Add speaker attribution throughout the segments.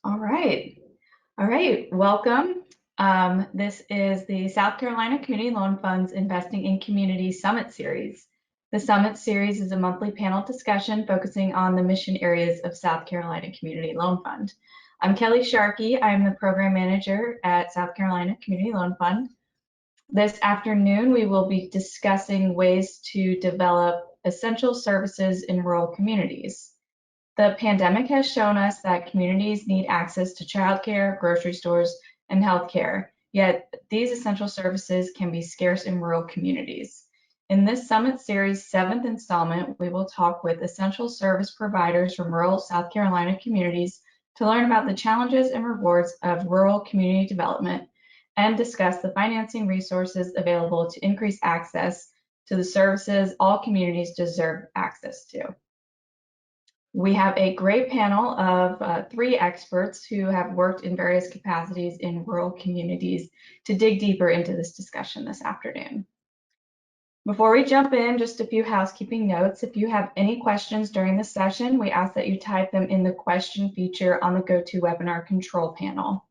Speaker 1: All right. All right. Welcome. This is the South Carolina Community Loan Fund's Investing in Communities Summit Series. The Summit Series is a monthly panel discussion focusing on the mission areas of South Carolina Community Loan Fund. I'm Kelly Sharkey. I'm the program manager at South Carolina Community Loan Fund. This afternoon, we will be discussing ways to develop essential services in rural communities. The pandemic has shown us that communities need access to childcare, grocery stores, and healthcare, yet these essential services can be scarce in rural communities. In this Summit Series 7th installment, we will talk with essential service providers from rural South Carolina communities to learn about the challenges and rewards of rural community development and discuss the financing resources available to increase access to the services all communities deserve access to. We have a great panel of 3 experts who have worked in various capacities in rural communities to dig deeper into this discussion this afternoon. Before we jump in, just a few housekeeping notes. If you have any questions during the session, we ask that you type them in the question feature on the GoToWebinar control panel.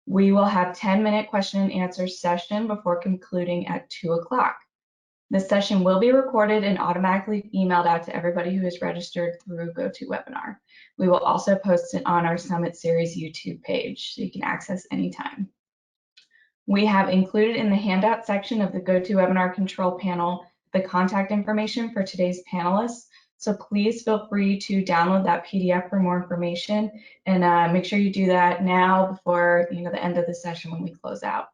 Speaker 1: We will have 10-minute question and answer session before concluding at 2 o'clock. This session will be recorded and automatically emailed out to everybody who is registered through GoToWebinar. We will also post it on our Summit Series YouTube page, so you can access anytime. We have included in the handout section of the GoToWebinar control panel the contact information for today's panelists, so please feel free to download that PDF for more information, and make sure you do that now before the end of the session when we close out.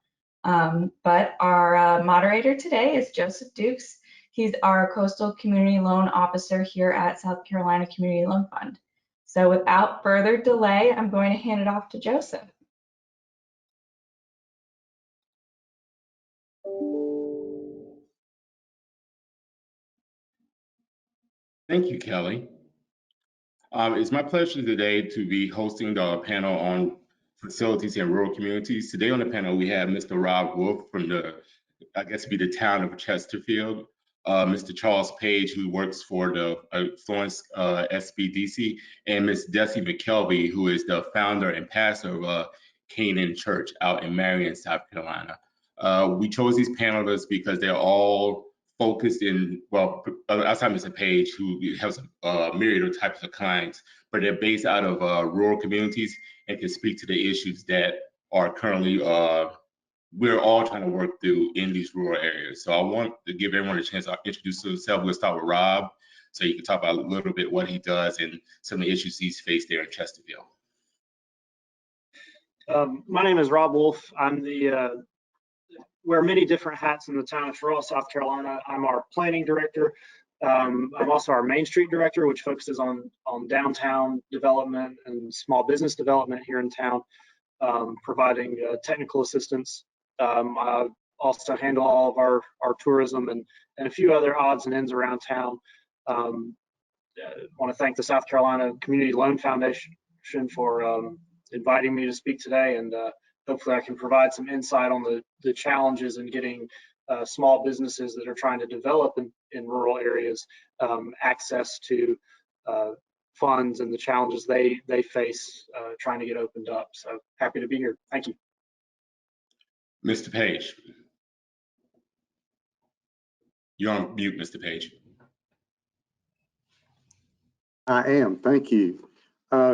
Speaker 1: But our moderator today is Joseph Dukes. He's our Coastal Community Loan Officer here at South Carolina Community Loan Fund. So without further delay, I'm going to hand it off to Joseph.
Speaker 2: Thank you, Kelly. It's my pleasure today to be hosting the panel on facilities in rural communities. Today on the panel, we have Mr. Rob Wolf from the town of Chesterfield, Mr. Charles Page, who works for the Florence SBDC, and Ms. Desi McKelvey, who is the founder and pastor of Canaan Church out in Marion, South Carolina. We chose these panelists because they're all focused in, well, outside Mr. Page, who has a myriad of types of clients, but they're based out of rural communities and can speak to the issues that are currently we're all trying to work through in these rural areas. So I want to give everyone a chance to introduce themselves. We'll start with Rob, so you can talk about a little bit what he does and some of the issues he's faced there in Chesterfield.
Speaker 3: My name is Rob Wolf. I'm wear many different hats in the town of rural South Carolina. I'm our planning director. I'm also our Main Street director, which focuses on downtown development and small business development here in town, providing technical assistance. I also handle all of our tourism and a few other odds and ends around town. Want to thank the South Carolina Community Loan Foundation for inviting me to speak today, and hopefully I can provide some insight on the challenges in getting small businesses that are trying to develop in rural areas access to funds and the challenges they face trying to get opened up. So happy to be here. Thank you.
Speaker 2: Mr. Page. You're on mute, Mr. Page.
Speaker 4: I am, thank you.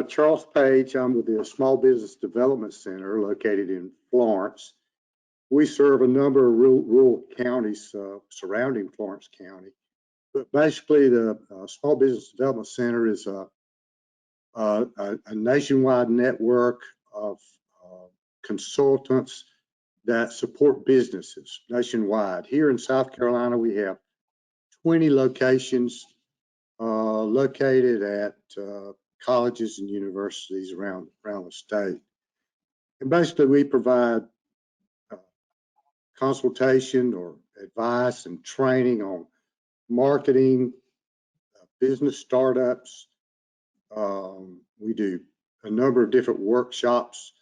Speaker 4: Charles Page, I'm with the Small Business Development Center located in Florence. We serve a number of rural counties surrounding Florence County. But basically, the Small Business Development Center is a nationwide network of consultants that support businesses nationwide. Here in South Carolina, we have 20 locations located at colleges and universities around the state. And basically, we provide consultation or advice and training on marketing, business startups. We do a number of different workshops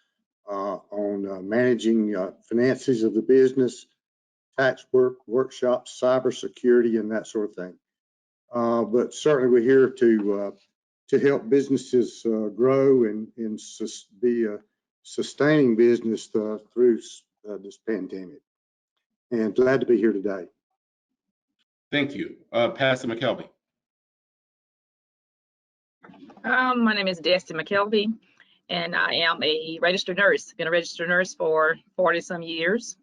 Speaker 4: on managing finances of the business, tax workshops, cybersecurity, and that sort of thing. But certainly we're here to to help businesses grow and be a sustaining business through this pandemic. And glad to be here today.
Speaker 2: Thank you. Pastor McKelvey.
Speaker 5: My name is Destiny McKelvey, and I am a registered nurse. Been a registered nurse for 40 some years.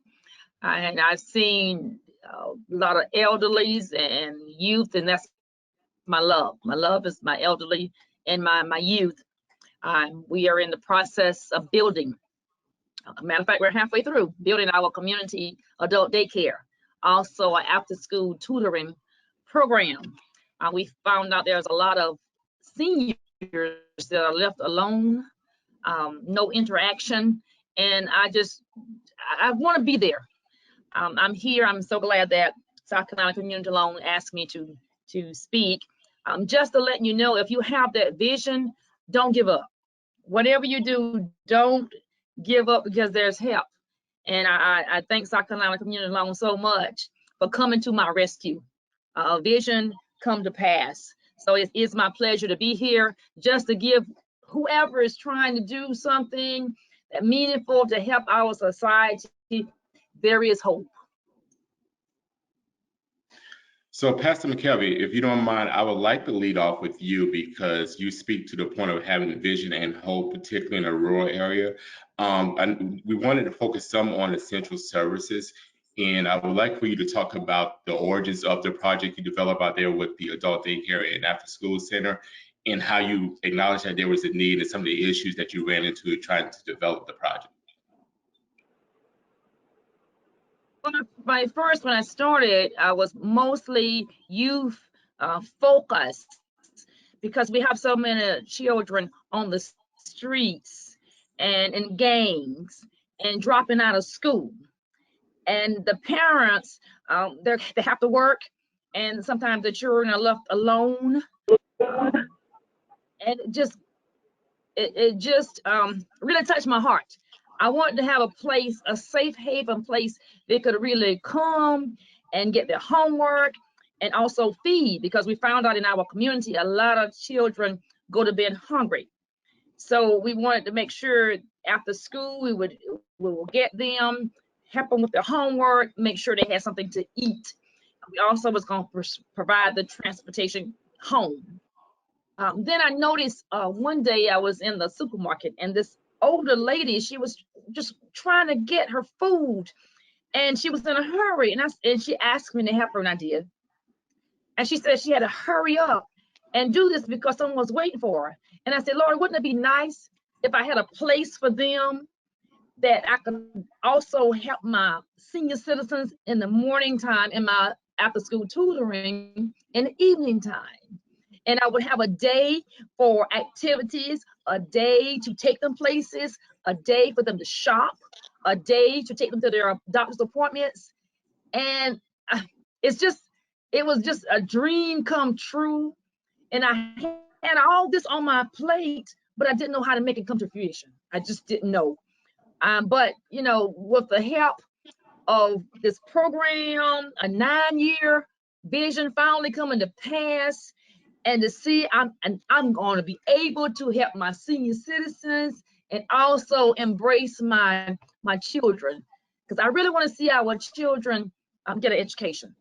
Speaker 5: And I've seen a lot of elderlies and youth, and that's my love. My love is my elderly and my youth. We are in the process of building. Matter of fact, we're halfway through building our community adult daycare. Also, an after-school tutoring program. We found out there's a lot of seniors that are left alone, no interaction, and I want to be there. I'm here. I'm so glad that South Carolina Community Loan asked me to speak. Just to let you know, if you have that vision, don't give up. Whatever you do, don't give up, because there's help. And I thank South Carolina Community Loan so much for coming to my rescue. Vision come to pass. So it is my pleasure to be here just to give whoever is trying to do something that meaningful to help our society. There is hope.
Speaker 2: So Pastor McKelvey, if you don't mind, I would like to lead off with you because you speak to the point of having vision and hope, particularly in a rural area. And we wanted to focus some on essential services. And I would like for you to talk about the origins of the project you developed out there with the adult daycare and after school center, and how you acknowledged that there was a need and some of the issues that you ran into trying to develop the project.
Speaker 5: When I started, I was mostly youth focused, because we have so many children on the streets and in gangs and dropping out of school. And the parents, they have to work, and sometimes the children are left alone. And it just really touched my heart. I wanted to have a place, a safe haven place they could really come and get their homework and also feed, because we found out in our community a lot of children go to bed hungry. So we wanted to make sure after school we will get them, help them with their homework, make sure they had something to eat. We also was going to provide the transportation home. Then I noticed one day I was in the supermarket, and this older lady, she was just trying to get her food, and she was in a hurry, and she asked me to help her, and I did. And she said she had to hurry up and do this because someone was waiting for her. And I said, Lord, wouldn't it be nice if I had a place for them that I could also help my senior citizens in the morning time and my after school tutoring in the evening time. And I would have a day for activities, a day to take them places, a day for them to shop, a day to take them to their doctor's appointments. And it was just a dream come true. And I had all this on my plate, but I didn't know how to make it come to fruition. I just didn't know. But, you know, with the help of this program, a 9-year vision finally coming to pass, and to see I'm going to be able to help my senior citizens and also embrace my children, because I really want to see our children get an education.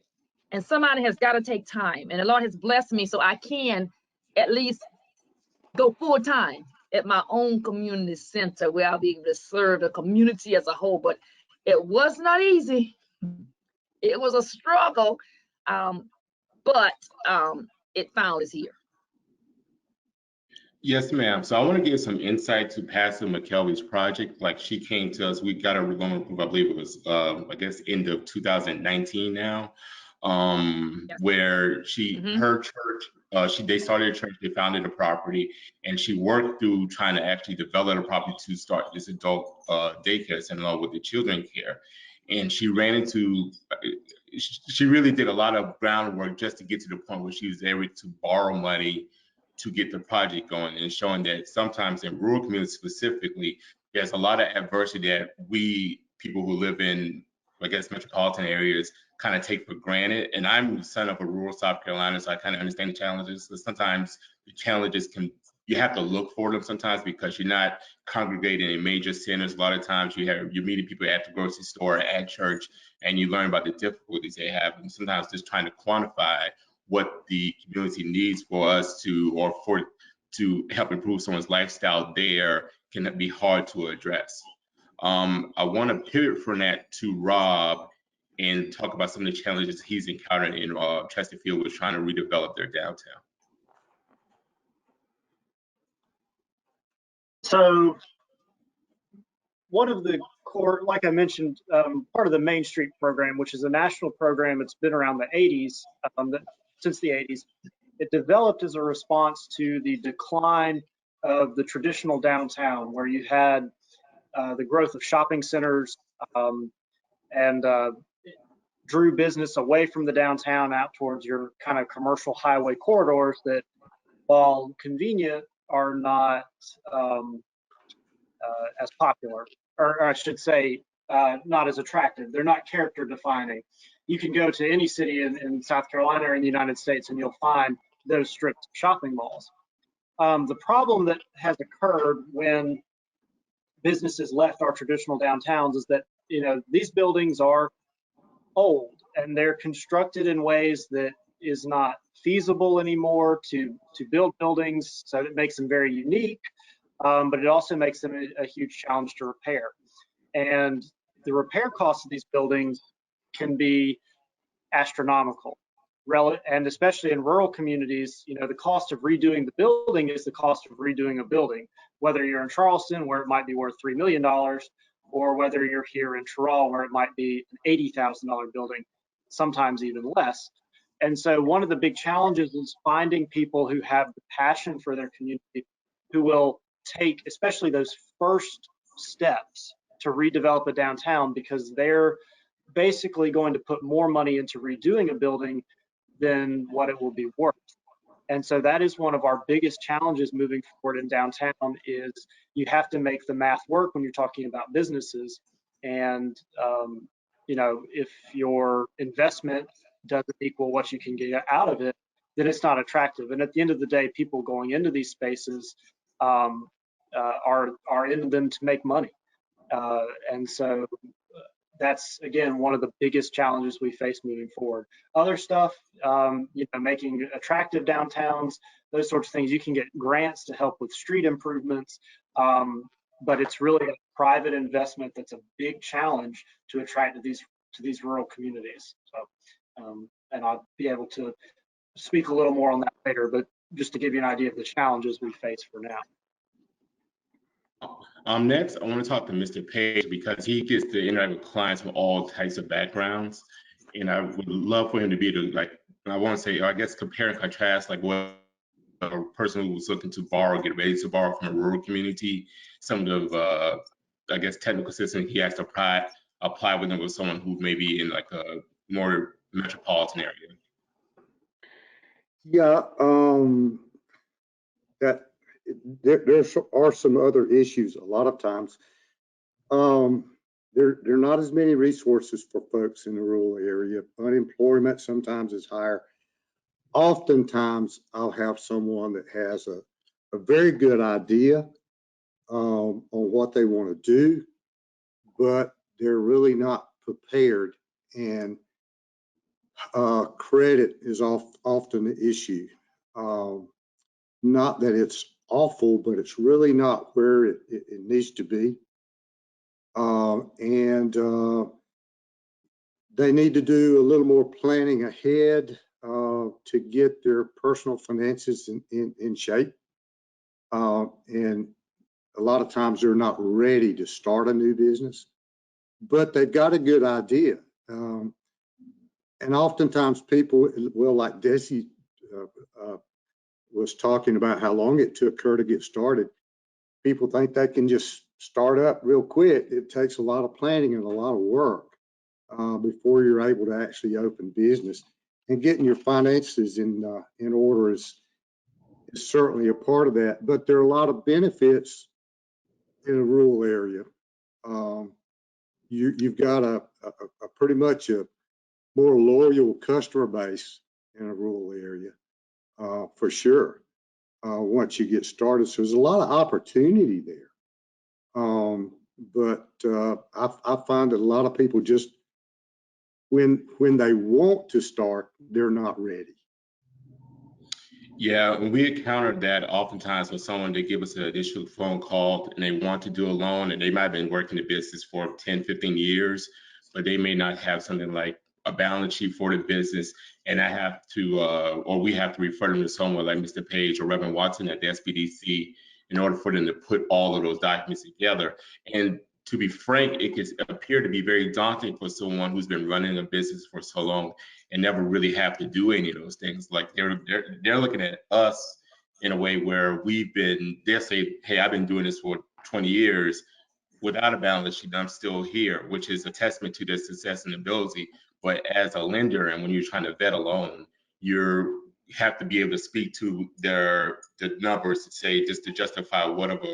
Speaker 5: And somebody has got to take time, and the Lord has blessed me so I can at least go full time at my own community center where I'll be able to serve the community as a whole. But it was not easy. It was a struggle, but it finally is here.
Speaker 2: Yes, ma'am. So I want to give some insight to Pastor McKelvey's project. Like, she came to us, we got her going, I believe it was, I guess, end of 2019 now,
Speaker 5: Yes.
Speaker 2: where her church, they started a church, they founded a property, and she worked through trying to actually develop a property to start this adult daycare center along with the children care. And she ran into, she really did a lot of groundwork just to get to the point where she was able to borrow money to get the project going, and showing that sometimes in rural communities specifically, there's a lot of adversity that we people who live in I guess, metropolitan areas kind of take for granted. And I'm the son of a rural South Carolina, so I kind of understand the challenges. So sometimes the challenges you have to look for them sometimes because you're not congregating in major centers. A lot of times you're meeting people at the grocery store, at church, and you learn about the difficulties they have. And sometimes just trying to quantify what the community needs for us to help improve someone's lifestyle there can be hard to address. I want to pivot from that to Rob and talk about some of the challenges he's encountered in Chesterfield with trying to redevelop their downtown.
Speaker 3: So one of the core, like I mentioned, part of the Main Street program, which is a national program, it's been around the 80s, since the 80s. It developed as a response to the decline of the traditional downtown, where you had the growth of shopping centers and drew business away from the downtown out towards your kind of commercial highway corridors that, while convenient, are not as popular, or I should say, not as attractive. They're not character defining. You can go to any city in South Carolina or in the United States and you'll find those strips of shopping malls. The problem that has occurred when businesses left our traditional downtowns is that, you know, these buildings are old and they're constructed in ways that is not feasible anymore to build buildings. So it makes them very unique, but it also makes them a huge challenge to repair. And the repair costs of these buildings can be astronomical. And especially in rural communities, you know, the cost of redoing the building is the cost of redoing a building, whether you're in Charleston, where it might be worth $3 million, or whether you're here in Terrell, where it might be an $80,000 building, sometimes even less. And so one of the big challenges is finding people who have the passion for their community, who will take especially those first steps to redevelop a downtown, because they're basically going to put more money into redoing a building than what it will be worth. And so that is one of our biggest challenges moving forward in downtown, is you have to make the math work when you're talking about businesses. And you know, if your investment doesn't equal what you can get out of it, then it's not attractive. And at the end of the day, people going into these spaces are in them to make money. And so that's, again, one of the biggest challenges we face moving forward. Other stuff, you know, making attractive downtowns, those sorts of things, you can get grants to help with street improvements, but it's really a private investment that's a big challenge to attract to these rural communities. So, and I'll be able to speak a little more on that later, but just to give you an idea of the challenges we face for now.
Speaker 2: Next, I want to talk to Mr. Page, because he gets to interact with clients from all types of backgrounds. And I would love for him to be able to, like, I want to say, I guess, compare and contrast, like, what a person who was looking to borrow, get ready to borrow from a rural community, some of the, I guess, technical assistance he has to apply with them with someone who may be in like a more metropolitan area.
Speaker 4: Yeah, that there are some other issues a lot of times. There are not as many resources for folks in the rural area. Unemployment sometimes is higher. Oftentimes, I'll have someone that has a very good idea on what they want to do, but they're really not prepared, and credit is often the issue. Not that it's awful, but it's really not where it needs to be. And they need to do a little more planning ahead to get their personal finances in shape. And a lot of times they're not ready to start a new business, but they've got a good idea. And oftentimes people, well, like Desi was talking about how long it took her to get started. People think they can just start up real quick. It takes a lot of planning and a lot of work before you're able to actually open business. And getting your finances in order is certainly a part of that. But there are a lot of benefits in a rural area. you've got a pretty much a more loyal customer base in a rural area, for sure. Once you get started, so there's a lot of opportunity there. But I find that a lot of people just, when they want to start, they're not ready.
Speaker 2: Yeah, and we encountered that oftentimes with someone they give us an initial phone call and they want to do a loan, and they might have been working the business for 10, 15 years, but they may not have something like a balance sheet for the business. And I have to, or we have to refer them to someone like Mr. Page or Reverend Watson at the SBDC in order for them to put all of those documents together. And to be frank, it can appear to be very daunting for someone who's been running a business for so long and never really have to do any of those things. Like they're looking at us in a way where they'll say, hey, I've been doing this for 20 years without a balance sheet, I'm still here, which is a testament to their success and ability. But as a lender, and when you're trying to vet a loan, you have to be able to speak to the numbers to say, just to justify whatever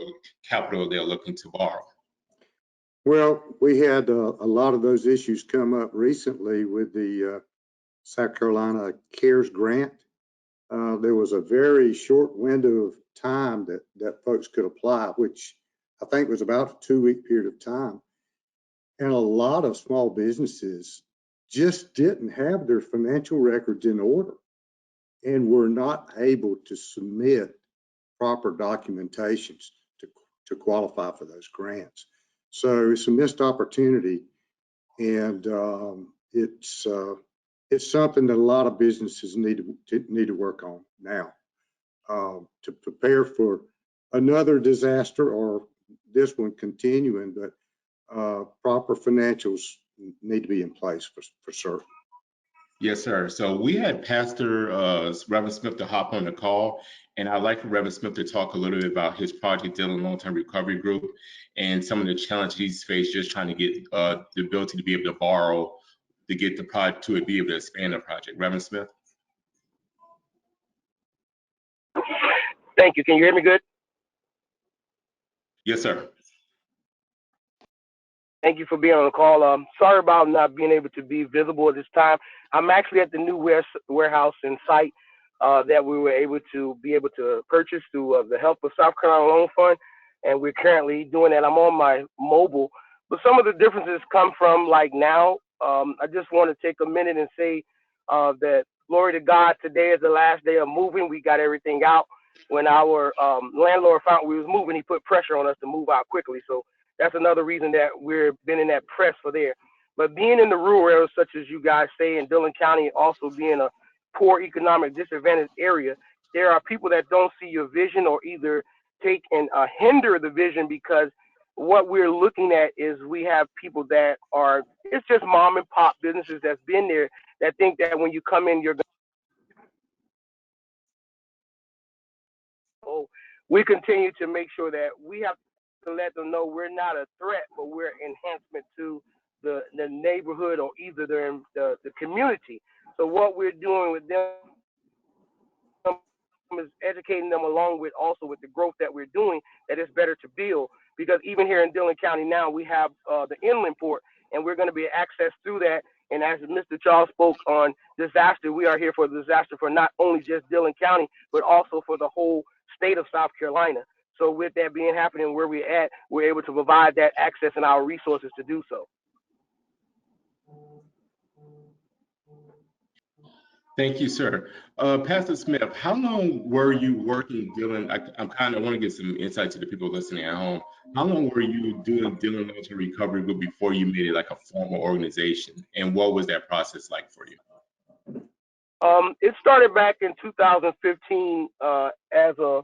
Speaker 2: capital they're looking to borrow.
Speaker 4: Well, we had a lot of those issues come up recently with the South Carolina CARES grant. There was a very short window of time that folks could apply, which I think was about a 2-week period of time. And a lot of small businesses just didn't have their financial records in order and were not able to submit proper documentations to qualify for those grants. So it's a missed opportunity, and it's something that a lot of businesses need to work on now to prepare for another disaster or this one continuing. But proper financials need to be in place for certain.
Speaker 2: Yes, sir. So we had Pastor Reverend Smith to hop on the call, and I'd like for Reverend Smith to talk a little bit about his Project Dillon Long-Term Recovery Group and some of the challenges he's faced just trying to get the ability to be able to borrow to get the project to be able to expand the project. Reverend Smith?
Speaker 6: Thank you. Can you hear me good?
Speaker 2: Yes, sir.
Speaker 6: Thank you for being on the call. Sorry about not being able to be visible at this time. I'm actually at the new warehouse and site that we were able to purchase through the help of South Carolina Loan Fund, and we're currently doing that. I'm on my mobile, but some of the differences come from like now. I just want to take a minute and say that glory to God, today is the last day of moving. We got everything out. When our landlord found we was moving, he put pressure on us to move out quickly. So that's another reason that we've been in that press for there. But being in the rural areas, such as you guys say, in Dillon County, also being a poor economic disadvantaged area, there are people that don't see your vision or either take and hinder the vision, because what we're looking at is we have people that are, it's just mom and pop businesses that's been there that think that when you come in, you're going to, we continue to make sure that we have to let them know we're not a threat, but we're enhancement to the neighborhood or either the community. So what we're doing with them is educating them along with also with the growth that we're doing, that it's better to build, because even here in Dillon County now we have the inland port, and we're going to be access through that. And as Mr. Charles spoke on disaster, we are here for the disaster for not only just Dillon County, but also for the whole state of South Carolina. So with that being happening where we're at, we're able to provide that access and our resources to do so.
Speaker 2: Thank you, sir. Pastor Smith, how long were you working Dillon? I want to get some insight to the people listening at home. How long were you doing Dillon Long-Term Recovery Group before you made it like a formal organization? And what was that process like for you?
Speaker 6: It started back in 2015 as a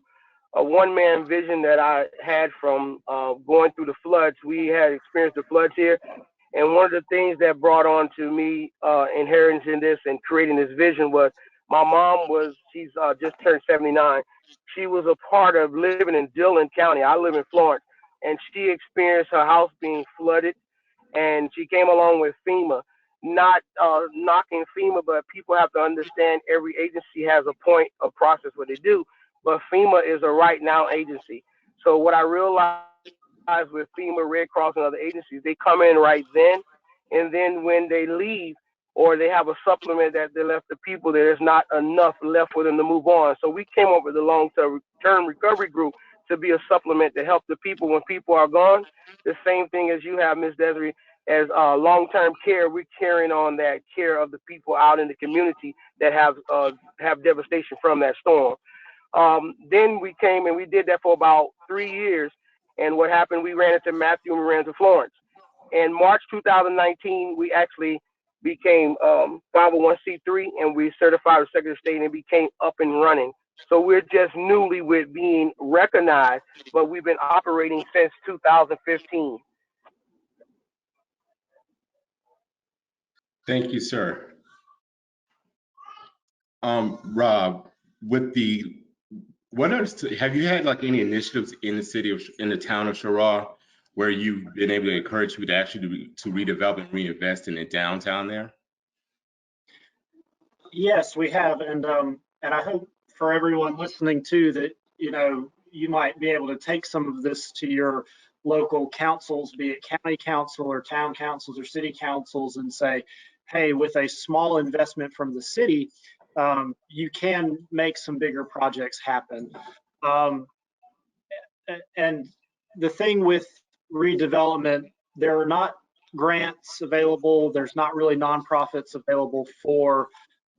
Speaker 6: one-man vision that I had from going through the floods. We had experienced the floods here. And one of the things that brought on to me inheriting this and creating this vision was my mom she's just turned 79. She was a part of living in Dillon County. I live in Florence, and she experienced her house being flooded, and she came along with FEMA. Not knocking FEMA, but people have to understand every agency has a point of process what they do, but FEMA is a right now agency. So what I realized with FEMA, Red Cross, and other agencies. They come in right then, and then when they leave or they have a supplement that they left the people, there's not enough left for them to move on. So we came up with a long-term recovery group to be a supplement to help the people when people are gone. The same thing as you have, Ms. Desiree, as long-term care. We're carrying on that care of the people out in the community that have devastation from that storm. Then we came and we did that for about 3 years. And what happened, we ran into Matthew and we ran into Florence. In March 2019, we actually became 501c3 and we certified with Secretary of State and became up and running. So we're just newly with being recognized, but we've been operating since 2015.
Speaker 2: Thank you, sir. Rob, have you had like any initiatives in the town of Sharrah where you've been able to encourage people to actually to redevelop and reinvest in the downtown there?
Speaker 3: Yes, we have, and I hope for everyone listening too that you might be able to take some of this to your local councils, be it county council or town councils or city councils, and say, hey, with a small investment from the city, you can make some bigger projects happen. And the thing with redevelopment, there are not grants available. There's not really nonprofits available for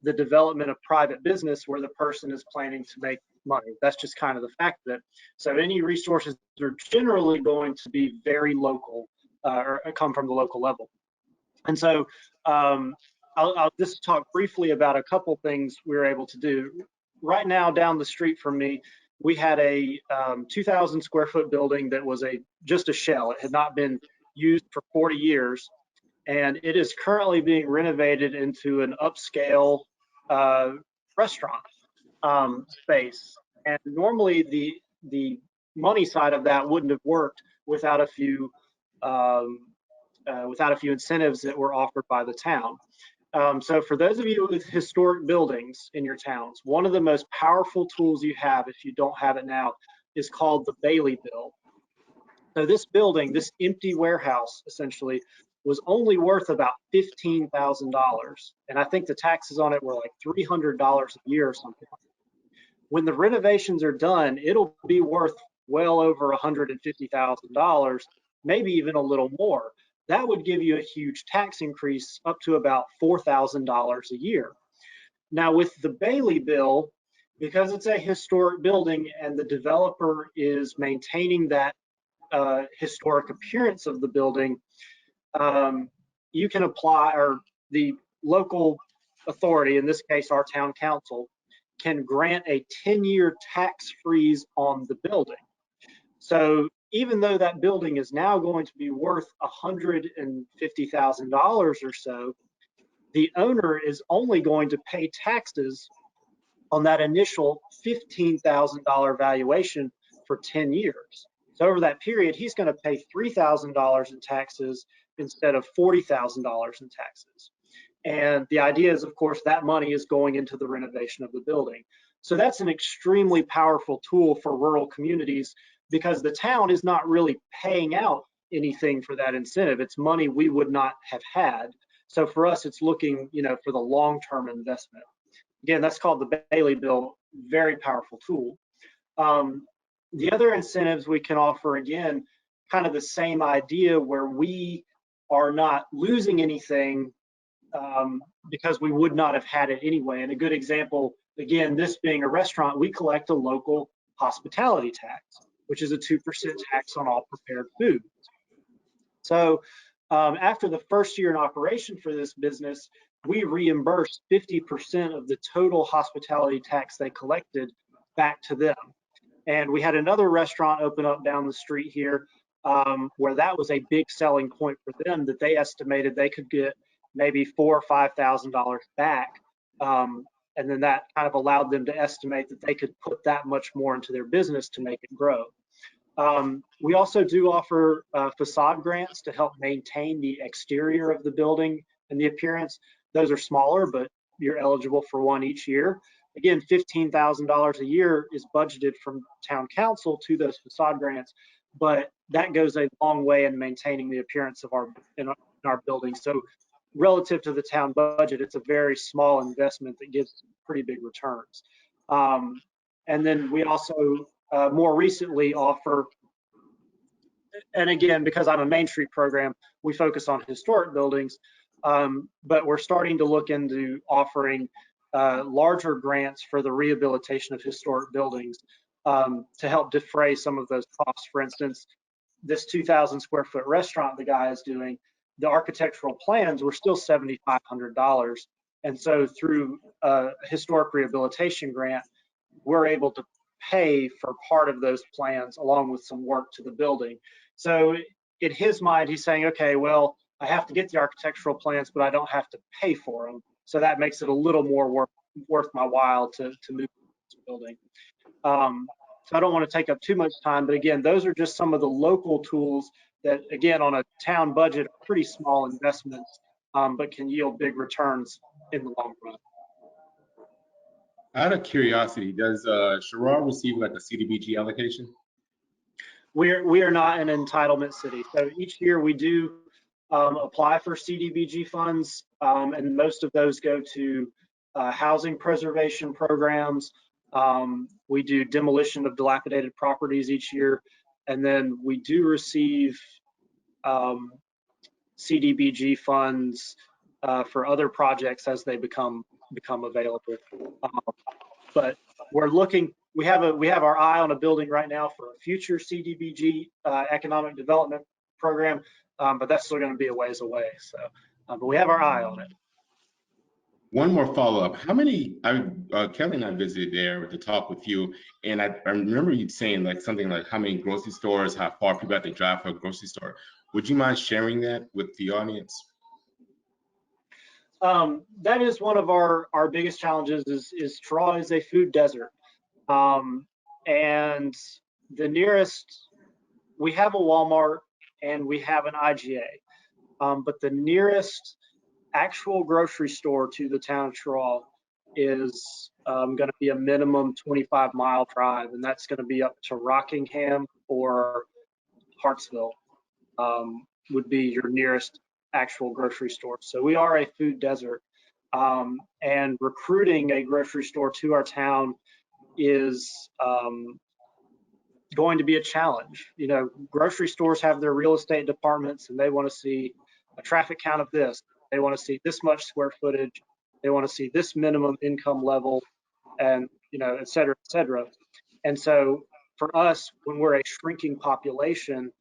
Speaker 3: the development of private business where the person is planning to make money. That's just kind of the fact of it. So any resources are generally going to be very local or come from the local level. And so I'll just talk briefly about a couple things we were able to do. Right now, down the street from me, we had a 2,000 square foot building that was just a shell. It had not been used for 40 years. And it is currently being renovated into an upscale restaurant space. And normally the money side of that wouldn't have worked without a few incentives that were offered by the town. So for those of you with historic buildings in your towns, one of the most powerful tools you have, if you don't have it now, is called the Bailey Bill. So this building, this empty warehouse, essentially, was only worth about $15,000. And I think the taxes on it were like $300 a year or something. When the renovations are done, it'll be worth well over $150,000, maybe even a little more. That would give you a huge tax increase up to about $4,000 a year. Now with the Bailey Bill, because it's a historic building and the developer is maintaining that historic appearance of the building, you can apply, or the local authority, in this case our town council, can grant a 10-year tax freeze on the building. So even though that building is now going to be worth $150,000 or so, the owner is only going to pay taxes on that initial $15,000 valuation for 10 years. So over that period, he's going to pay $3,000 in taxes instead of $40,000 in taxes. And the idea is, of course, that money is going into the renovation of the building. So that's an extremely powerful tool for rural communities because the town is not really paying out anything for that incentive. It's money we would not have had. So for us, it's looking, for the long-term investment. Again, that's called the Bailey Bill, very powerful tool. The other incentives we can offer, again, kind of the same idea where we are not losing anything because we would not have had it anyway. And a good example, again, this being a restaurant, we collect a local hospitality tax, which is a 2% tax on all prepared foods. So after the first year in operation for this business, we reimbursed 50% of the total hospitality tax they collected back to them. And we had another restaurant open up down the street here where that was a big selling point for them, that they estimated they could get maybe $4,000 or $5,000 back. And then that kind of allowed them to estimate that they could put that much more into their business to make it grow. We also do offer facade grants to help maintain the exterior of the building and the appearance. Those are smaller, but you're eligible for one each year. Again, $15,000 a year is budgeted from town council to those facade grants. but that goes a long way in maintaining the appearance of in our buildings. So relative to the town budget, it's a very small investment that gives pretty big returns. And then we also more recently offer, and again, because I'm a Main Street program, we focus on historic buildings, but we're starting to look into offering larger grants for the rehabilitation of historic buildings to help defray some of those costs. For instance, this 2,000 square foot restaurant the guy is doing, the architectural plans were still $7,500. And so through a historic rehabilitation grant, we're able to pay for part of those plans along with some work to the building. So in his mind, he's saying, okay, well, I have to get the architectural plans, but I don't have to pay for them. So that makes it a little more worth my while to move this building. So I don't want to take up too much time, but again, those are just some of the local tools that, again, on a town budget, are pretty small investments, but can yield big returns in the long run.
Speaker 2: Out of curiosity, does Sherrard receive like a CDBG allocation?
Speaker 3: We are not an entitlement city. So each year we do apply for CDBG funds, and most of those go to housing preservation programs. We do demolition of dilapidated properties each year, and then we do receive CDBG funds for other projects as they become available. But we're looking. We have our eye on a building right now for a future CDBG economic development program, but that's still going to be a ways away. So, but we have our eye on it.
Speaker 2: One more follow-up. How many, Kelly and I visited there to talk with you, and I remember you saying like something like how many grocery stores, how far people have to drive for a grocery store. Would you mind sharing that with the audience?
Speaker 3: That is one of our biggest challenges is Toronto is a food desert. And the nearest, we have a Walmart and we have an IGA, but the nearest actual grocery store to the town of Toronto is going to be a minimum 25-mile drive, and that's going to be up to Rockingham or Hartsville would be your nearest actual grocery store. So we are a food desert, and recruiting a grocery store to our town is going to be a challenge. You know, grocery stores have their real estate departments, and they want to see a traffic count of this. They want to see this much square footage. They want to see this minimum income level, and et cetera, et cetera. And so for us, when we're a shrinking population,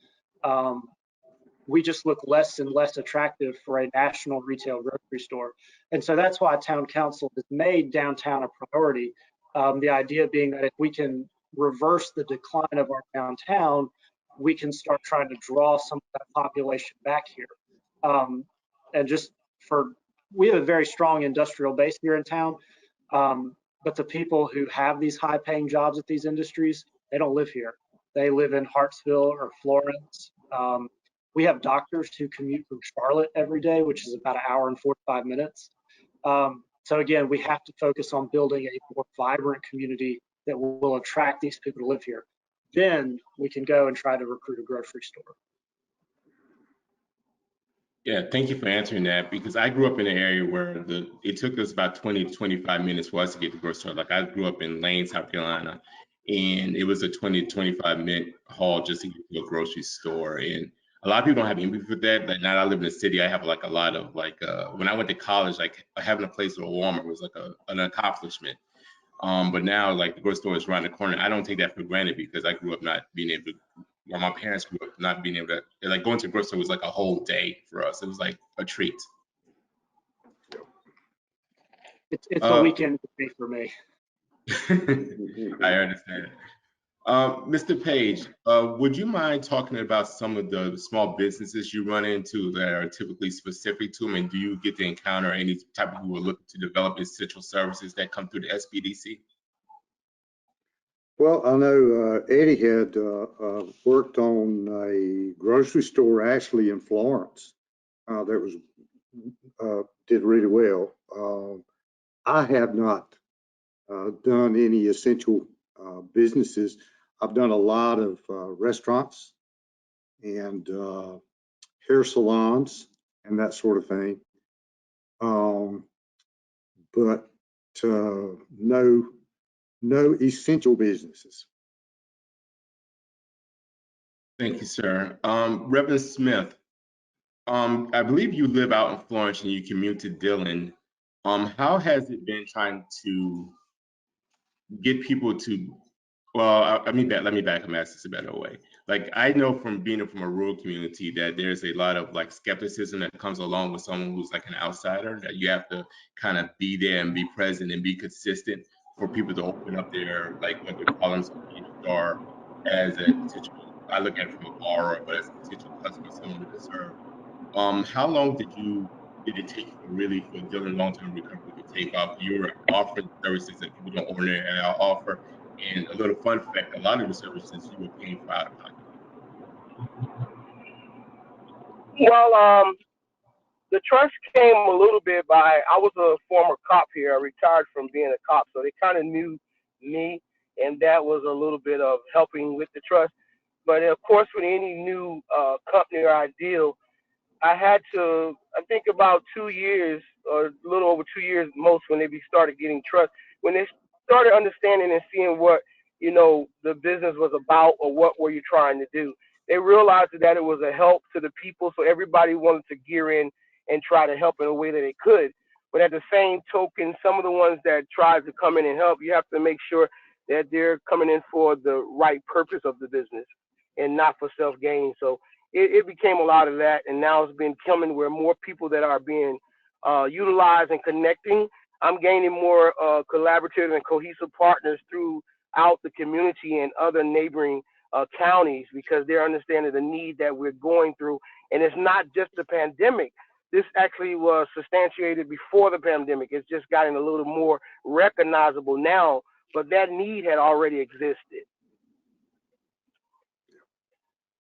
Speaker 3: we just look less and less attractive for a national retail grocery store. And so that's why town council has made downtown a priority. The idea being that if we can reverse the decline of our downtown, we can start trying to draw some of that population back here. And just we have a very strong industrial base here in town, but the people who have these high paying jobs at these industries, they don't live here. They live in Hartsville or Florence. We have doctors who commute from Charlotte every day, which is about an hour and 45 minutes. So again, we have to focus on building a more vibrant community that will attract these people to live here. Then we can go and try to recruit a grocery store.
Speaker 2: Yeah, thank you for answering that, because I grew up in an area where it took us about 20 to 25 minutes for us to get to the grocery store. Like I grew up in Lane, South Carolina, and it was a 20 to 25-minute haul just to get to a grocery store. And a lot of people don't have empathy for that. Like now I live in the city, I have like a lot of like, when I went to college, like having a place with a Walmart was like an accomplishment. But now like the grocery store is around the corner. I don't take that for granted because I grew up not being able to, well, my parents grew up not being able to, like going to the grocery store was like a whole day for us. It was like a treat.
Speaker 3: It's a weekend day for me.
Speaker 2: I understand. Mr. Page, would you mind talking about some of the small businesses you run into that are typically specific to them, and do you get to encounter any type of people who are looking to develop essential services that come through the SBDC?
Speaker 4: Well, I know Eddie had worked on a grocery store actually in Florence that was did really well. I have not done any essential businesses. I've done a lot of restaurants and hair salons and that sort of thing. But no essential businesses.
Speaker 2: Thank you, sir. Reverend Smith, I believe you live out in Florence and you commute to Dillon. How has it been trying to get people to, well, let me back and ask this a better way. Like, I know from being from a rural community that there's a lot of like skepticism that comes along with someone who's like an outsider, that you have to kind of be there and be present and be consistent for people to open up their, like, what they call themselves are as a potential, I look at it from a borrower, but as a potential customer, someone to serve. How long did it take you really for Dillon long-term recovery to take off? You were offering services that people don't ordinarily offer. And a little fun fact, a lot of the services you were paying for out of pocket.
Speaker 6: Well, the trust came a little bit by, I was a former cop here. I retired from being a cop, so they kind of knew me, and that was a little bit of helping with the trust. But of course, with any new company or ideal, I had to, I think about 2 years or a little over 2 years most when they started getting trust. When they started understanding and seeing what, the business was about or what were you trying to do, they realized that it was a help to the people. So everybody wanted to gear in and try to help in a way that they could. But at the same token, some of the ones that tried to come in and help, you have to make sure that they're coming in for the right purpose of the business and not for self-gain. So it became a lot of that, and now it's been coming where more people that are being utilized and connecting. I'm gaining more collaborative and cohesive partners throughout the community and other neighboring counties, because they're understanding the need that we're going through. And it's not just the pandemic. This actually was substantiated before the pandemic. It's just gotten a little more recognizable now, but that need had already existed.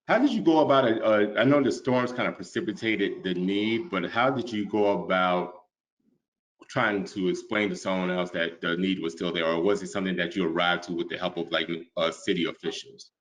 Speaker 2: How did you go about it? I know the storms kind of precipitated the need, but how did you go about trying to explain to someone else that the need was still there, or was it something that you arrived to with the help of like city officials?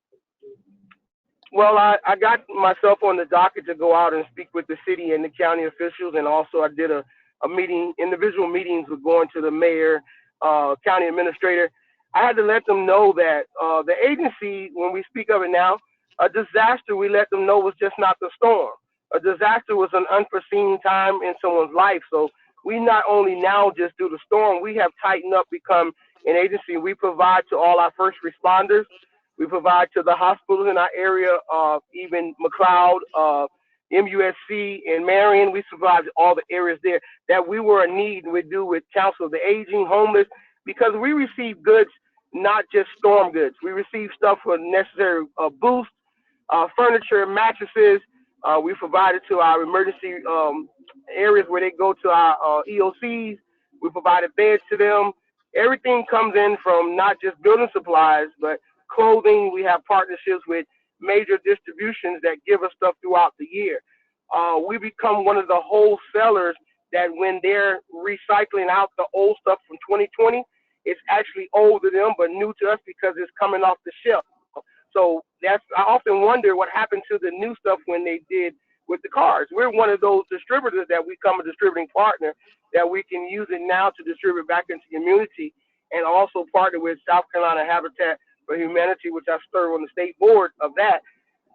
Speaker 6: Well, I got myself on the docket to go out and speak with the city and the county officials, and also I did a meeting, individual meetings with going to the mayor, county administrator. I had to let them know that the agency, when we speak of it now, a disaster, we let them know was just not the storm. A disaster was an unforeseen time in someone's life. So we not only now just do the storm, we have tightened up, become an agency. We provide to all our first responders. We provide to the hospitals in our area, even McLeod, MUSC, and Marion. We provide all the areas there that we were in need. We do with counsel of the aging, homeless, because we receive goods, not just storm goods. We receive stuff for necessary boosts, furniture, mattresses. We provided to our emergency areas where they go to our EOCs. We provided beds to them. Everything comes in from not just building supplies, but clothing. We have partnerships with major distributions that give us stuff throughout the year. We become one of the wholesalers that when they're recycling out the old stuff from 2020, it's actually old to them, but new to us because it's coming off the shelf. So I often wonder what happened to the new stuff when they did with the cars. We're one of those distributors that we become a distributing partner that we can use it now to distribute back into the community, and also partner with South Carolina Habitat for Humanity, which I serve on the state board of that.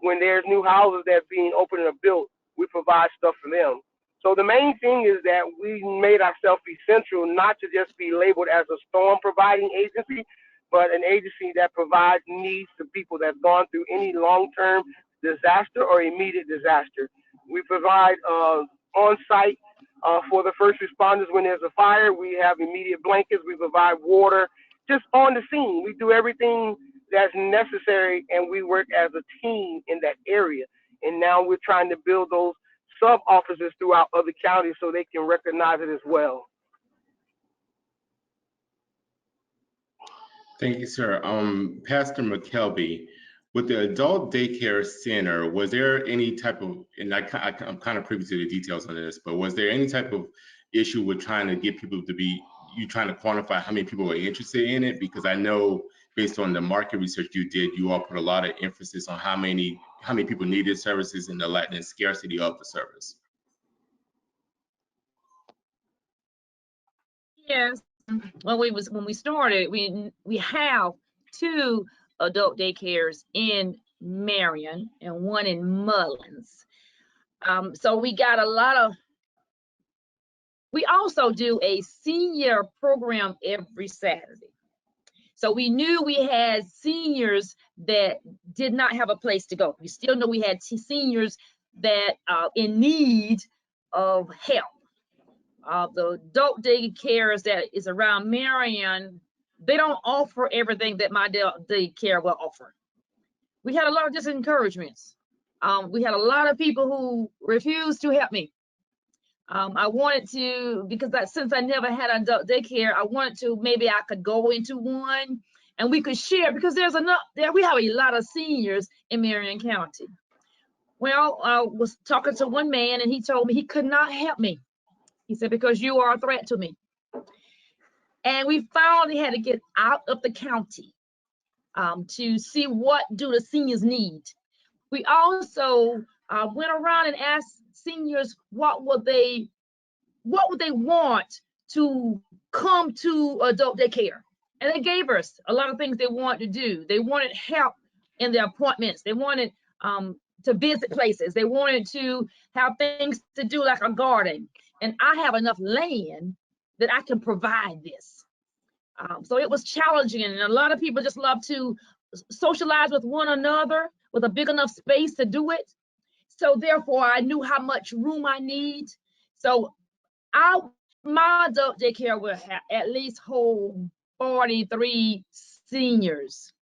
Speaker 6: When there's new houses that are being opened and built, we provide stuff for them. So the main thing is that we made ourselves essential, not to just be labeled as a storm providing agency, but an agency that provides needs to people that have gone through any long-term disaster or immediate disaster. We provide on-site for the first responders when there's a fire. We have immediate blankets. We provide water just on the scene. We do everything that's necessary, and we work as a team in that area. And now we're trying to build those sub-offices throughout other counties so they can recognize it as well.
Speaker 2: Thank you, sir. Pastor McKelvey, with the adult daycare center, was there any type of, and I'm kind of privy to the details on this, but was there any type of issue with trying to get people to be, you trying to quantify how many people are interested in it? Because I know based on the market research you did, you all put a lot of emphasis on how many people needed services and the lack and scarcity of the service.
Speaker 5: Yes, when we started, we have 2 adult daycares in Marion and 1 in Mullins. So we got a lot of. We also do a senior program every Saturday. So we knew we had seniors that did not have a place to go. We still know we had seniors that are in need of help. The adult daycares that is around Marion, they don't offer everything that my daycare will offer. We had a lot of disencouragements. We had a lot of people who refused to help me. I wanted to, because since I never had an adult daycare, I wanted to, maybe I could go into one and we could share, because we have a lot of seniors in Marion County. Well, I was talking to one man and he told me he could not help me. He said, because you are a threat to me. And we finally had to get out of the county to see what do the seniors need. We also went around and asked seniors what would they want to come to adult daycare. And they gave us a lot of things they wanted to do. They wanted help in their appointments. They wanted to visit places. They wanted to have things to do like a garden. And I have enough land that I can provide this. So it was challenging, and a lot of people just love to socialize with one another with a big enough space to do it. So therefore, I knew how much room I need. So my adult daycare will at least hold 43 seniors.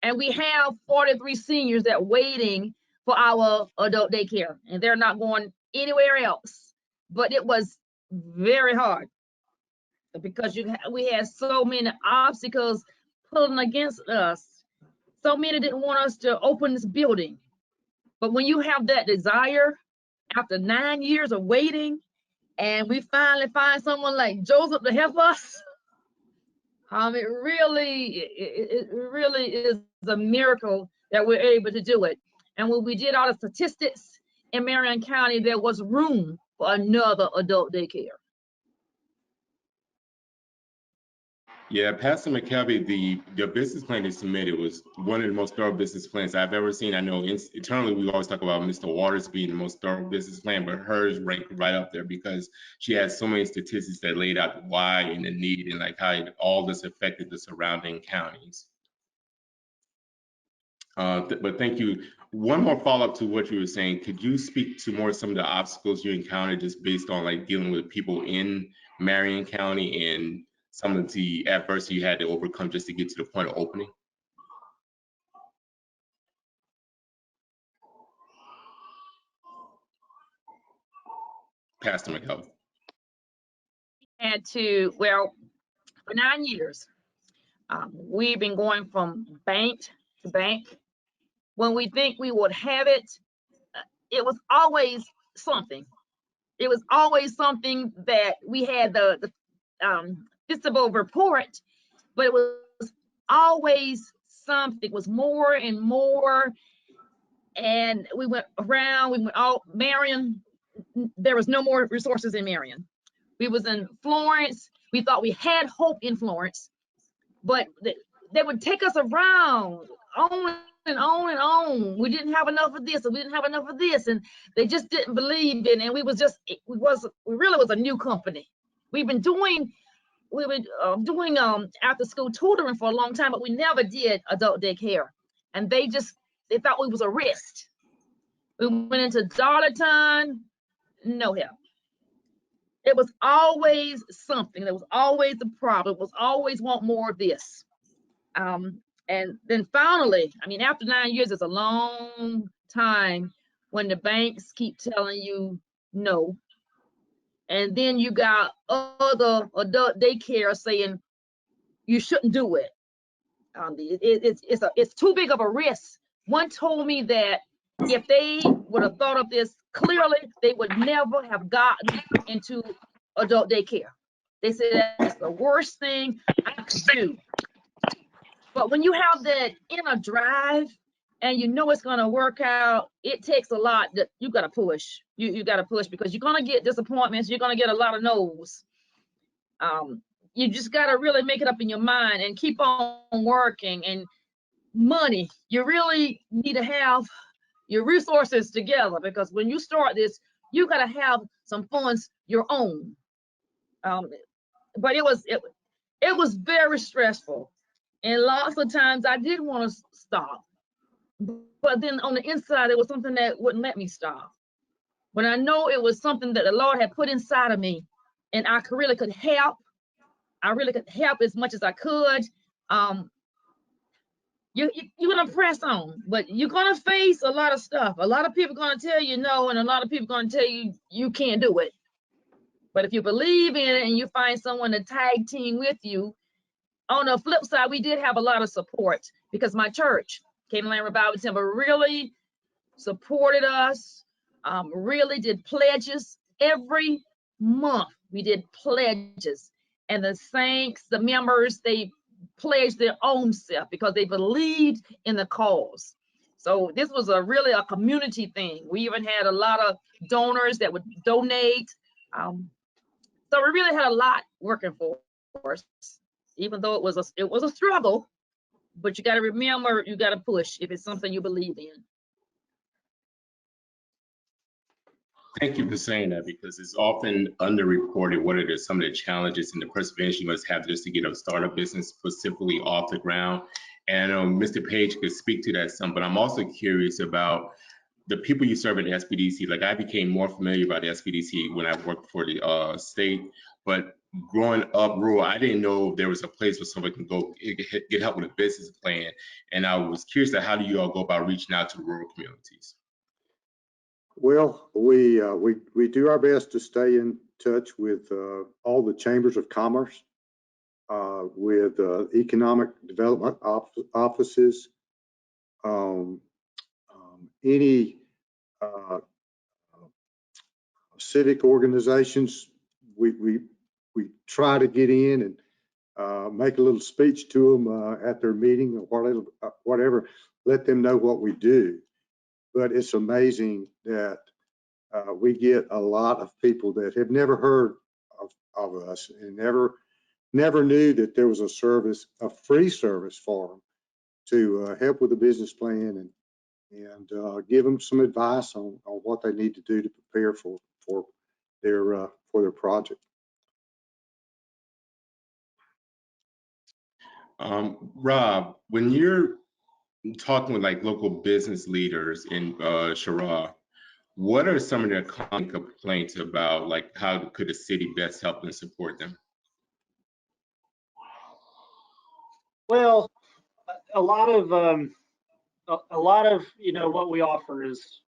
Speaker 5: And we have 43 seniors that are waiting for our adult daycare, and they're not going anywhere else. But it was very hard because we had so many obstacles pulling against us. So many didn't want us to open this building. But when you have that desire, after 9 years of waiting, and we finally find someone like Joseph to help us, it really is a miracle that we're able to do it. And when we did all the statistics in Marion County, there was room for another adult daycare.
Speaker 2: Yeah, Pastor McKelvey, the business plan you submitted was one of the most thorough business plans I've ever seen. I know internally we always talk about Mr. Waters being the most thorough business plan, but hers ranked right up there because she had so many statistics that laid out the why and the need and like how all this affected the surrounding counties. But thank you. One more follow-up to what you were saying. Could you speak to more some of the obstacles you encountered just based on like dealing with people in Marion County and some of the adversity you had to overcome just to get to the point of opening? Pastor McKelvey.
Speaker 5: Had to, well, for 9 years, we've been going from bank to bank. When we think we would have it, it was always something. It was always something that we had the visible report, but it was always something. It was more and more. And we went around, we went all Marion. There was no more resources in Marion. We was in Florence. We thought we had hope in Florence, but they would take us around on and on and on. We didn't have enough of this, and we didn't have enough of this, and they just didn't believe in. And we really was a new company. We were doing after school tutoring for a long time, but we never did adult daycare. And they thought we was a risk. We went into Darlington, no help. It was always something. There was always the problem. It was always want more of this. And then finally, I mean, after 9 years, it's a long time when the banks keep telling you no. And then you got other adult daycare saying you shouldn't do it. It's too big of a risk. One told me that if they would have thought of this clearly, they would never have gotten into adult daycare. They said that's the worst thing I could do. But when you have that inner drive and you know it's gonna work out, it takes a lot that you gotta push. You gotta push because you're gonna get disappointments. You're gonna get a lot of no's. You just gotta really make it up in your mind and keep on working. And money, you really need to have your resources together, because when you start this, you gotta have some funds your own. But it was very stressful, and lots of times I did want to stop, but then on the inside, it was something that wouldn't let me stop. When I know it was something that the Lord had put inside of me, and I really could help, I really could help as much as I could. Um, you're gonna press on, but you're gonna face a lot of stuff. A lot of people are gonna tell you no, and a lot of people are gonna tell you you can't do it. But if you believe in it and you find someone to tag team with you, on the flip side, we did have a lot of support because my church, Canaan Land Revival Temple, really supported us, really did pledges every month. We did pledges, and the saints, the members, they pledged their own self because they believed in the cause. So this was really a community thing. We even had a lot of donors that would donate. So we really had a lot working for us, even though it was a struggle. But you got to remember, you got to push if it's something you believe in.
Speaker 2: Thank you for saying that, because it's often underreported what it is, some of the challenges and the perseverance you must have just to get a startup business specifically off the ground. And Mr. Page could speak to that some, but I'm also curious about the people you serve in the SBDC. Like, I became more familiar about the SBDC when I worked for the state, but growing up rural, I didn't know there was a place where someone can go get help with a business plan. And I was curious how do you all go about reaching out to rural communities?
Speaker 4: Well, we do our best to stay in touch with all the chambers of commerce, with economic development offices, any civic organizations. We try to get in and make a little speech to them at their meeting or whatever, let them know what we do. But it's amazing that we get a lot of people that have never heard of us and never knew that there was a free service for them to help with the business plan and give them some advice on what they need to do to prepare for their project.
Speaker 2: Rob, when you're talking with like local business leaders in Cheraw, what are some of their common complaints about, like, how could the city best help and support them?
Speaker 3: Well, a lot of what we offer is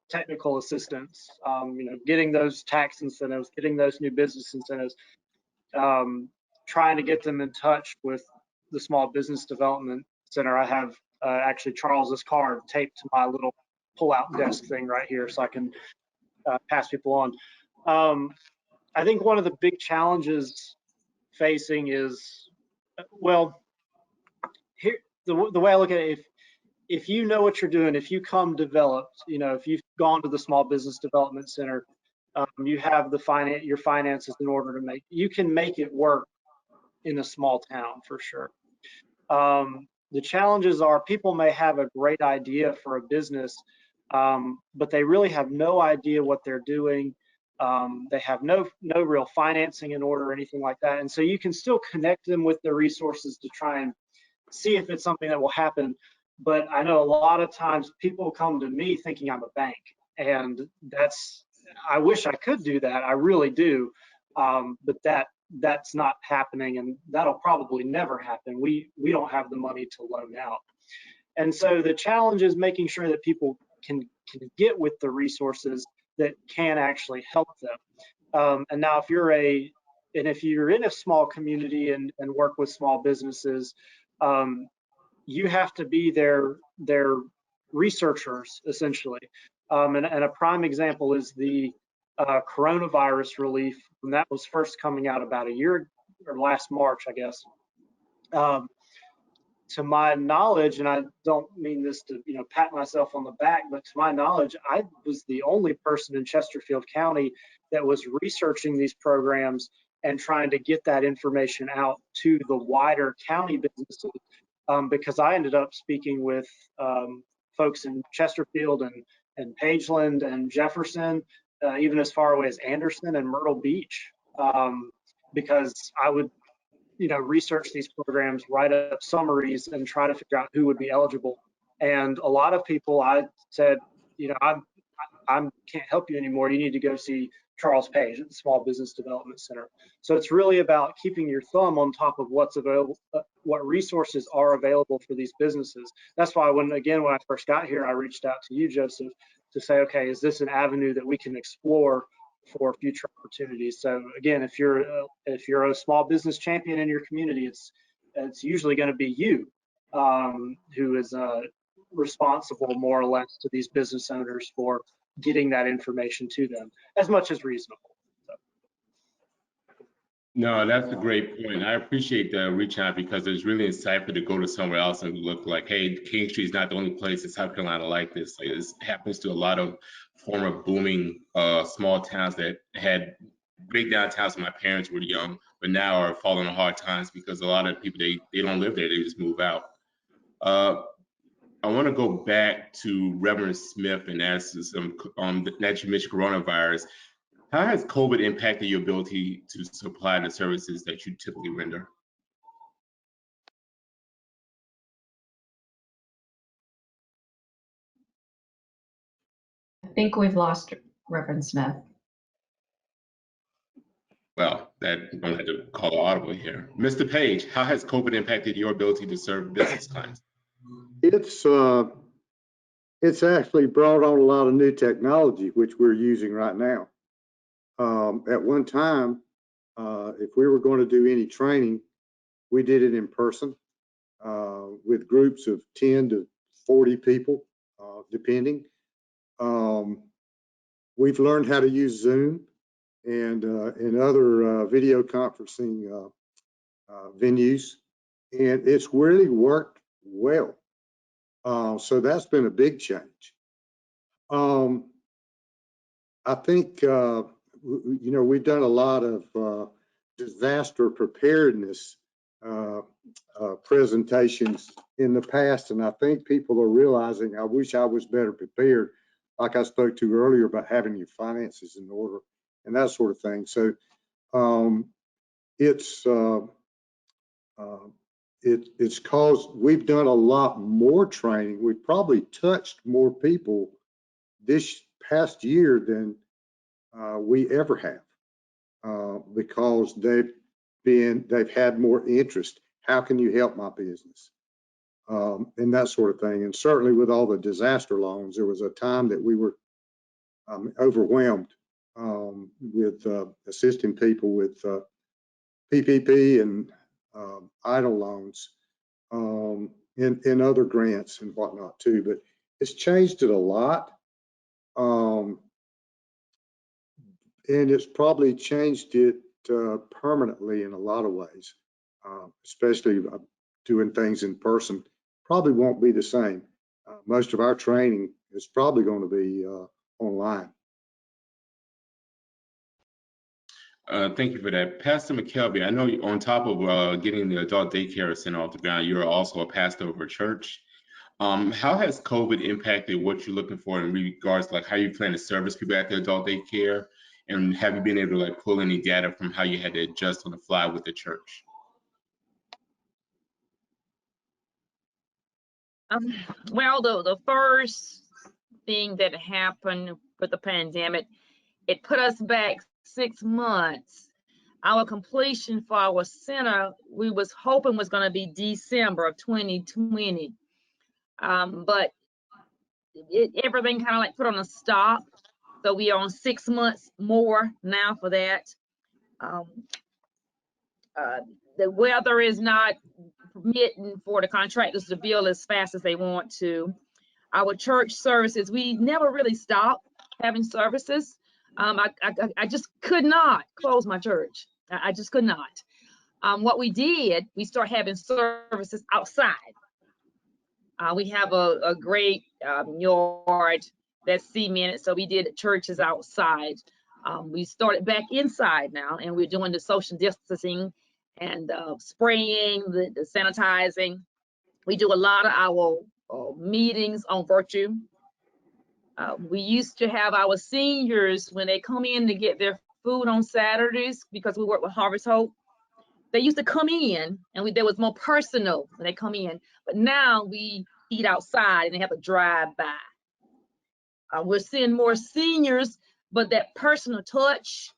Speaker 3: technical assistance. Getting those tax incentives, getting those new business incentives, trying to get them in touch with the Small Business Development Center. I have actually Charles's card taped to my little pull-out desk thing right here, so I can pass people on. I think one of the big challenges facing is, well, here the way I look at it, if you know what you're doing, if you come developed, if you've gone to the Small Business Development Center, you have your finances in order to you can make it work in a small town for sure. The challenges are people may have a great idea for a business, but they really have no idea what they're doing. They have no real financing in order or anything like that. And so you can still connect them with the resources to try and see if it's something that will happen. But I know a lot of times people come to me thinking I'm a bank, and I wish I could do that. I really do. But that's not happening, and that'll probably never happen. We don't have the money to loan out. And so the challenge is making sure that people can get with the resources that can actually help them. And now if you're in a small community and work with small businesses, you have to be their researchers essentially. And a prime example is the coronavirus relief when that was first coming out about a year or last March, I guess. to my knowledge, and I don't mean this to, pat myself on the back, but to my knowledge, I was the only person in Chesterfield County that was researching these programs and trying to get that information out to the wider county businesses, because I ended up speaking with folks in Chesterfield and Pageland and Jefferson, even as far away as Anderson and Myrtle Beach, because I would research these programs, write up summaries, and try to figure out who would be eligible. And a lot of people, I said, I can't help you anymore. You need to go see Charles Page at the Small Business Development Center. So it's really about keeping your thumb on top of what's available, what resources are available for these businesses. That's why when I first got here, I reached out to you, Joseph, to say, okay, is this an avenue that we can explore for future opportunities? So again, if you're a small business champion in your community, it's usually going to be you who is responsible more or less to these business owners for getting that information to them as much as reasonable.
Speaker 2: No, that's a great point. I appreciate the reach out because it's really insightful to go to somewhere else and look like, hey, King Street is not the only place in South Carolina like this. Like, this happens to a lot of former booming small towns that had great downtowns when my parents were young, but now are falling on hard times because a lot of people, they don't live there, they just move out. I want to go back to Reverend Smith and ask some that you mentioned coronavirus. How has COVID impacted your ability to supply the services that you typically render?
Speaker 1: I think we've lost Reverend Smith.
Speaker 2: Well, that I'm going to have to call audible here. Mr. Page, how has COVID impacted your ability to serve business clients?
Speaker 4: It's actually brought on a lot of new technology, which we're using right now. At one time, if we were going to do any training, we did it in person with groups of 10 to 40 people, depending. We've learned how to use Zoom and other video conferencing venues, and it's really worked well. So that's been a big change. I think, we've done a lot of disaster preparedness presentations in the past, and I think people are realizing, I wish I was better prepared, like I spoke to earlier about having your finances in order and that sort of thing. So it's caused, we've done a lot more training. We've probably touched more people this past year than we ever have, because they've had more interest. How can you help my business? And that sort of thing. And certainly with all the disaster loans, there was a time that we were overwhelmed with assisting people with PPP and EIDL loans, and other grants and whatnot too. But it's changed it a lot. And it's probably changed it permanently in a lot of ways, especially doing things in person. Probably won't be the same. Most of our training is probably going to be online.
Speaker 2: Thank you for that. Pastor McKelvey, I know on top of getting the adult daycare center off the ground, you're also a pastor of a church. How has COVID impacted what you're looking for in regards to like how you plan to service people at the adult daycare? And have you been able to like pull any data from how you had to adjust on the fly with the church?
Speaker 5: Well, the first thing that happened with the pandemic, it put us back 6 months. Our completion for our center, we was hoping was going to be December of 2020. But everything kind of like put on a stop. So we are on 6 months more now for that. The weather is not permitting for the contractors to build as fast as they want to. Our church services, we never really stopped having services. I just could not close my church. I just could not. What we did, we started having services outside. We have a great yard that's cemented, so we did churches outside. We started back inside now, and we're doing the social distancing and spraying, the sanitizing. We do a lot of our meetings on virtue. We used to have our seniors, when they come in to get their food on Saturdays, because we work with Harvest Hope, they used to come in and there was more personal when they come in, but now we eat outside and they have to drive by. We're seeing more seniors, but that personal touch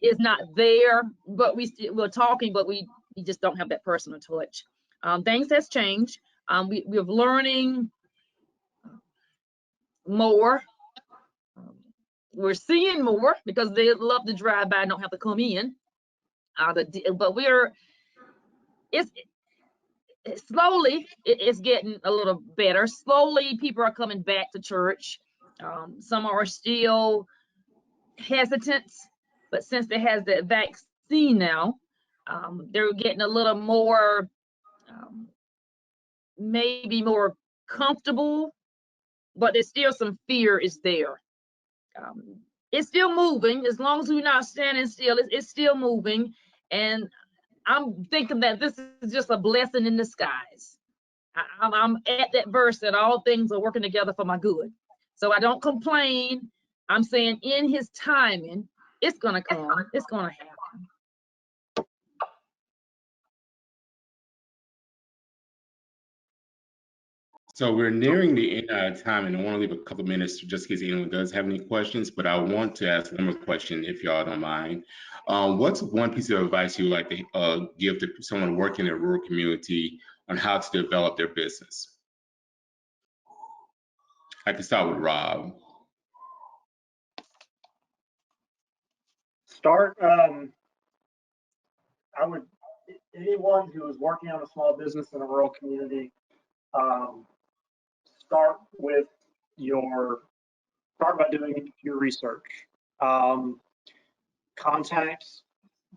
Speaker 5: is not there, but we're talking, but we just don't have that personal touch. Things has changed. We're learning more. We're seeing more because they love to drive by and don't have to come in. But slowly it's getting a little better. Slowly people are coming back to church. Some are still hesitant, but since they has the vaccine now, they're getting a little more, maybe more comfortable, but there's still some fear is there. It's still moving. As long as we're not standing still, it's still moving. And I'm thinking that this is just a blessing in disguise. I'm at that verse that all things are working together for my good. So I don't complain. I'm saying in his timing, it's gonna come, it's gonna happen.
Speaker 2: So we're nearing the end of time, and I want to leave a couple minutes just in case anyone does have any questions, but I want to ask one more question if y'all don't mind. What's one piece of advice you would like to give to someone working in a rural community on how to develop their business? I can start with Rob.
Speaker 3: Anyone who is working on a small business in a rural community, start by doing your research. Contact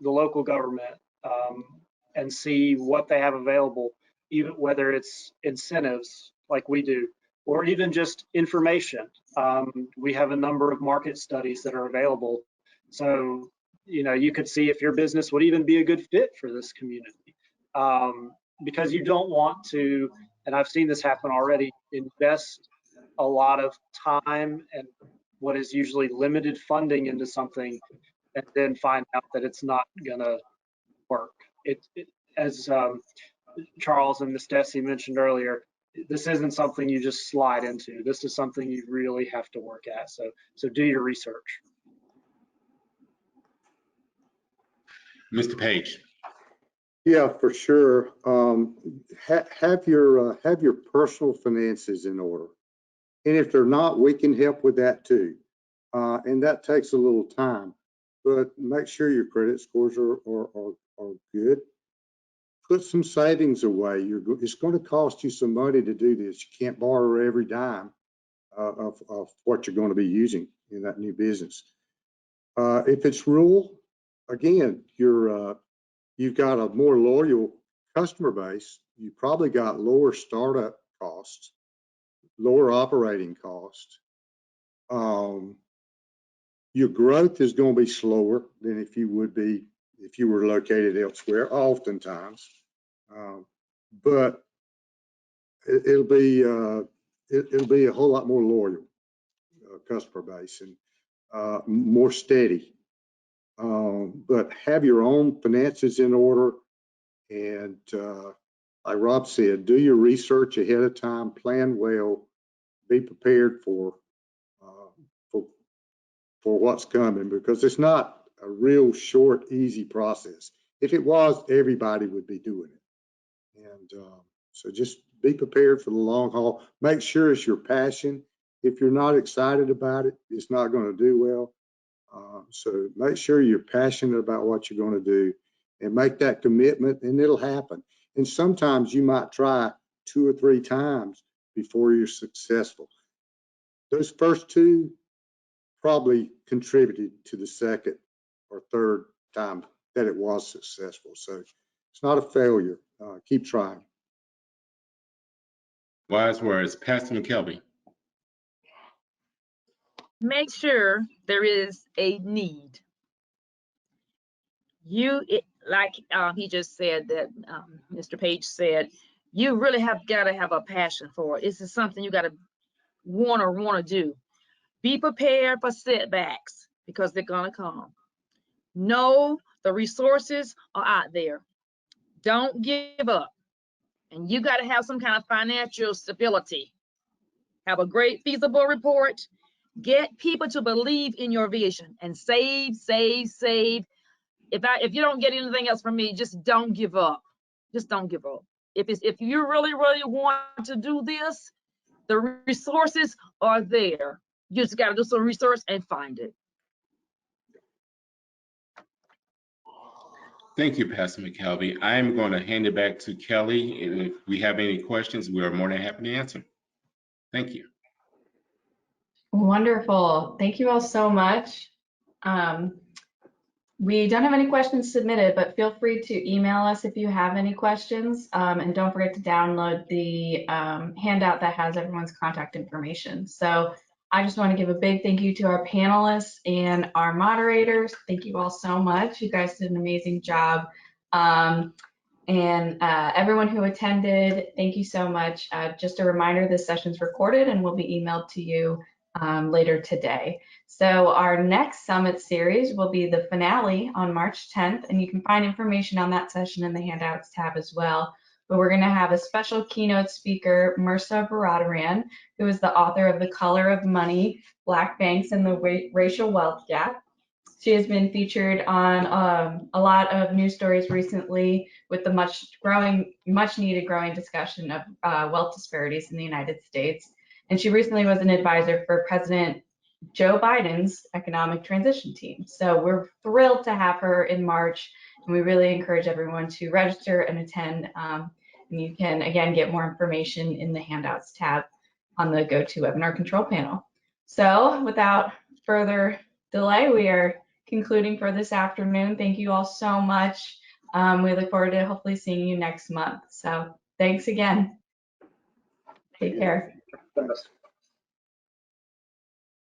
Speaker 3: the local government and see what they have available, even whether it's incentives like we do, or even just information. We have a number of market studies that are available. So, you could see if your business would even be a good fit for this community. Because you don't want to, and I've seen this happen already, invest a lot of time and what is usually limited funding into something and then find out that it's not gonna work. As Charles and Ms. Desi mentioned earlier, this isn't something you just slide into. This is something you really have to work at. So do your research.
Speaker 2: Mr. Page.
Speaker 4: Yeah, for sure. Have your personal finances in order. And if they're not, we can help with that too. And that takes a little time, but make sure your credit scores are good. Put some savings away. It's going to cost you some money to do this. You can't borrow every dime of what you're going to be using in that new business. If it's rural, again, you've got a more loyal customer base. You probably got lower startup costs, lower operating costs. Your growth is going to be slower than if you would be if you were located elsewhere, oftentimes. But it'll be a whole lot more loyal customer base and more steady. But have your own finances in order, and like Rob said, do your research ahead of time, plan well, be prepared for what's coming, because it's not a real short, easy process. If it was, everybody would be doing it. And so just be prepared for the long haul. Make sure it's your passion. If you're not excited about it, it's not going to do well. So make sure you're passionate about what you're going to do and make that commitment, and it'll happen. And sometimes you might try 2 or 3 times before you're successful. Those first 2 probably contributed to the second or third time that it was successful. So it's not a failure. Keep trying.
Speaker 2: Wise words. Pastor McKelvey.
Speaker 5: Make sure there is a need. Like he just said that Mr. Page said, you really have got to have a passion for it. This is something you got to want to do. Be prepared for setbacks because they're going to come. Know the resources are out there. Don't give up. And you got to have some kind of financial stability. Have a great feasible report. Get people to believe in your vision and save. If you don't get anything else from me, just don't give up. Just don't give up. If you really want to do this, the resources are there. You just got to do some research and find it.
Speaker 2: Thank you, Pastor McKelvey. I am going to hand it back to Kelly. And if we have any questions, we are more than happy to answer. Thank you.
Speaker 1: Wonderful. Thank you all so much. We don't have any questions submitted, but feel free to email us if you have any questions. And don't forget to download the handout that has everyone's contact information. So I just want to give a big thank you to our panelists and our moderators. Thank you all so much. You guys did an amazing job. And everyone who attended, thank you so much. Just a reminder, this session's recorded and will be emailed to you later today. So our next summit series will be the finale on March 10th, and you can find information on that session in the handouts tab as well. But we're going to have a special keynote speaker, Mirsa Baradaran, who is the author of The Color of Money, Black Banks and the Racial Wealth Gap. She has been featured on a lot of news stories recently with the much needed growing discussion of wealth disparities in the United States. And she recently was an advisor for President Joe Biden's economic transition team. So we're thrilled to have her in March, and we really encourage everyone to register and attend. And you can, again, get more information in the handouts tab on the GoToWebinar control panel. So without further delay, we are concluding for this afternoon. Thank you all so much. We look forward to hopefully seeing you next month. So thanks again. Take care.
Speaker 3: Thanks.